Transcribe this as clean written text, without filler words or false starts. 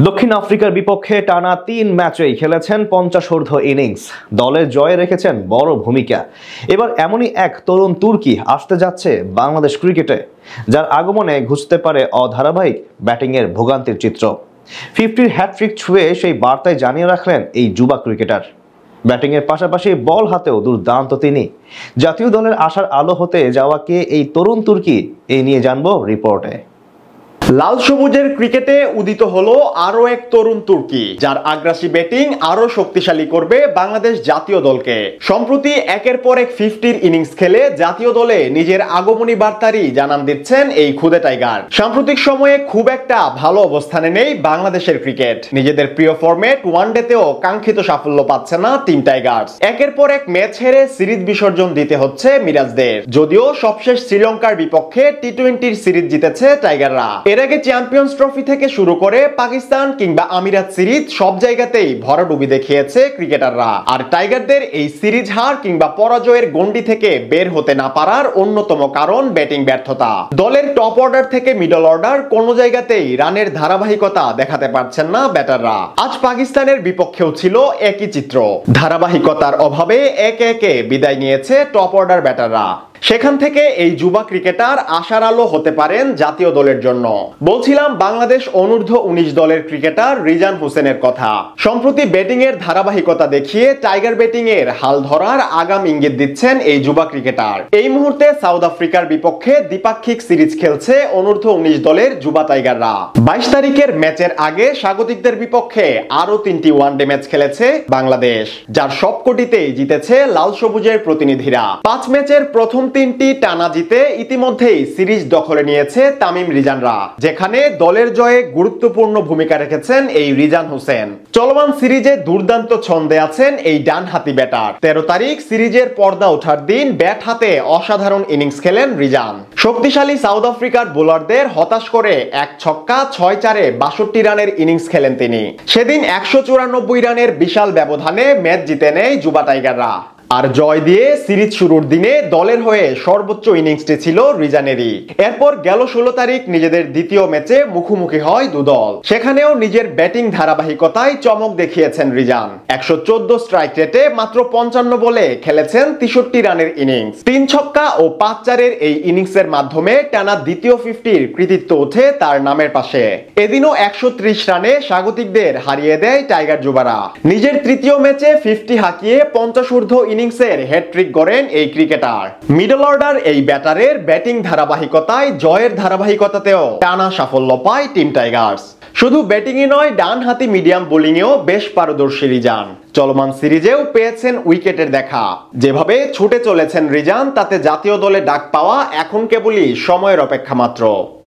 দক্ষিণ আফ্রিকার বিপক্ষে টানা ৩ ম্যাচেই খেলেছেন ৫০ ইনিংস। দলের জয়ে রেখেছেন বড় ভূমিকা। এবার এমনই এক তরুণ তুর্কি আসতে যাচ্ছে বাংলাদেশ ক্রিকেটে, যার আগমনে ঘুচতে পারে অধারাবাহিক ব্যাটিংয়ের ভোগান্তির চিত্র। 50-র হ্যাটট্রিক ছুঁয়ে সেই বার্তায় জানিয়ে রাখলেন এই যুবা ক্রিকেটার। ব্যাটিংয়ের পাশাপাশি বল হাতেও দুর্দান্ত তিনি। জাতীয় দলের আশার আলো হতে যাওয়া কে এই তরুণ তুর্কি, এই নিয়ে জানবো রিপোর্টে। লাল সবুজের ক্রিকেটে উদিত হলো আরো এক তরুণ তুর্কি, যার আগ্রাসী ব্যাটিং আরো শক্তিশালী করবে বাংলাদেশ জাতীয় দলকে। সম্প্রতি একের পর এক 50-র ইনিংস খেলে জাতীয় দলে নিজের আগমনী বার্তারই জানান দিচ্ছেন এই খুদে টাইগার। সাম্প্রতিক সময়ে খুব একটা ভালো অবস্থানে নেই বাংলাদেশের ক্রিকেট। নিজেদের প্রিয় ফরম্যাট ওয়ানডেতেও কাঙ্ক্ষিত সাফল্য পাচ্ছে না টিম টাইগার্স। একের পর এক ম্যাচ হেরে সিরিজ বিসর্জন দিতে হচ্ছে মিরাজদের। যদিও সবশেষ শ্রীলঙ্কার বিপক্ষে টি-20-র সিরিজ জিতেছে টাইগাররা। এর আগে চ্যাম্পিয়ন্স ট্রফি থেকে শুরু করে পাকিস্তান কিংবা আমিরাত সিরিজ সব জায়গাতেই ভরাডুবি দেখিয়েছে ক্রিকেটাররা। আর টাইগারদের এই সিরিজ হার কিংবা পরাজয়ের গণ্ডি থেকে বের হতে না পারার অন্যতম কারণ ব্যাটিং ব্যর্থতা। দলের টপ অর্ডার থেকে মিডল অর্ডার কোনো জায়গাতেই রানের ধারাবাহিকতা দেখাতে পারছেন না ব্যাটাররা। আজ পাকিস্তানের বিপক্ষেও ছিল একই চিত্র। ধারাবাহিকতার অভাবে একে একে বিদায় নিয়েছে টপ অর্ডার ব্যাটাররা। সেখান থেকে এই যুবা ক্রিকেটার আশার আলো হতে পারেন জাতীয় দলের জন্য। বলছিলাম বাংলাদেশ অনূর্ধ্ব 19 দলের ক্রিকেটার রিজান হোসেনের কথা। সম্প্রতি ব্যাটিং এর ধারাবাহিকতা দেখিয়ে টাইগার ব্যাটিং এর হাল ধরার আগাম ইঙ্গিত দিচ্ছেন এই যুবা ক্রিকেটার। এই মুহূর্তে সাউথ আফ্রিকার বিপক্ষে দ্বিপাক্ষিক সিরিজ খেলছে অনূর্ধ্ব 19 দলের যুবা টাইগাররা। 22 তারিখের ম্যাচের আগে স্বাগতিকদের বিপক্ষে আরো 3টি ওয়ানডে ম্যাচ খেলেছে বাংলাদেশ, যার সবকটিতেই জিতেছে লাল সবুজের প্রতিনিধিরা। 5 ম্যাচের প্রথম 3টি টানা জিতে ইতিমধ্যেই সিরিজ দখলে নিয়েছে তামিম রিজানরা, যেখানে দলের জয়ে গুরুত্বপূর্ণ ভূমিকা রেখেছেন এই রিজান হোসেন। চলমান সিরিজে দুর্দান্ত ছন্দে আছেন এই ডানহাতি ব্যাটার। 13 তারিখ সিরিজের পর্দা ওঠার দিন ব্যাট হাতে অসাধারণ ইনিংস খেলেন রিজান। শক্তিশালী সাউথ আফ্রিকার বোলারদের হতাশ করে 1 ছক্কা 6-4-এ 62 রানের ইনিংস খেলেন তিনি। সেদিন 194 রানের বিশাল ব্যবধানে ম্যাচ জিতে নেয় যুবা টাইগাররা। আর জয় দিয়ে সিরিজ শুরুর দিনে দলের হয়ে সর্বোচ্চ ইনিংসটি ছিল রিজানেরই। এরপর গেল 16 তারিখ নিজেদের দ্বিতীয় ম্যাচে মুখোমুখি হয় দুদল। সেখানেও নিজের ব্যাটিং ধারাবাহিকতায় চমক দেখিয়েছেন রিজান। 114 স্ট্রাইক রেটে মাত্র 55 বলে খেলেছেন 63 রানের ইনিংস। 3 ছক্কা ও 5-4-এর এই ইনিংসের মাধ্যমে টানা দ্বিতীয় 50-র কৃতিত্ব ওঠে তার নামের পাশে। এদিনও 130 রানে স্বাগতিকদের হারিয়ে দেয় টাইগার যুবারা। নিজের তৃতীয় ম্যাচে 50 হাঁকিয়ে 50 ঊর্ধ্ব ইনিংসের হ্যাটট্রিক গড়েন এই ক্রিকেটার। মিডল অর্ডার এই ব্যাটারের ব্যাটিং ধারাবাহিকতায় জয়ের ধারাবাহিকতাতেও টানা সাফল্য পায় টিম টাইগার্স। শুধু ব্যাটিংই নয়, ডানহাতি মিডিয়াম বোলিংয়েও বেশ পারদর্শী রিজান। চলমান সিরিজেও পেয়েছেন উইকেটের দেখা। যেভাবে ছুটে চলেছেন রিজান, তাতে জাতীয় দলে ডাক পাওয়া এখন কেবলই সময়ের অপেক্ষা মাত্র।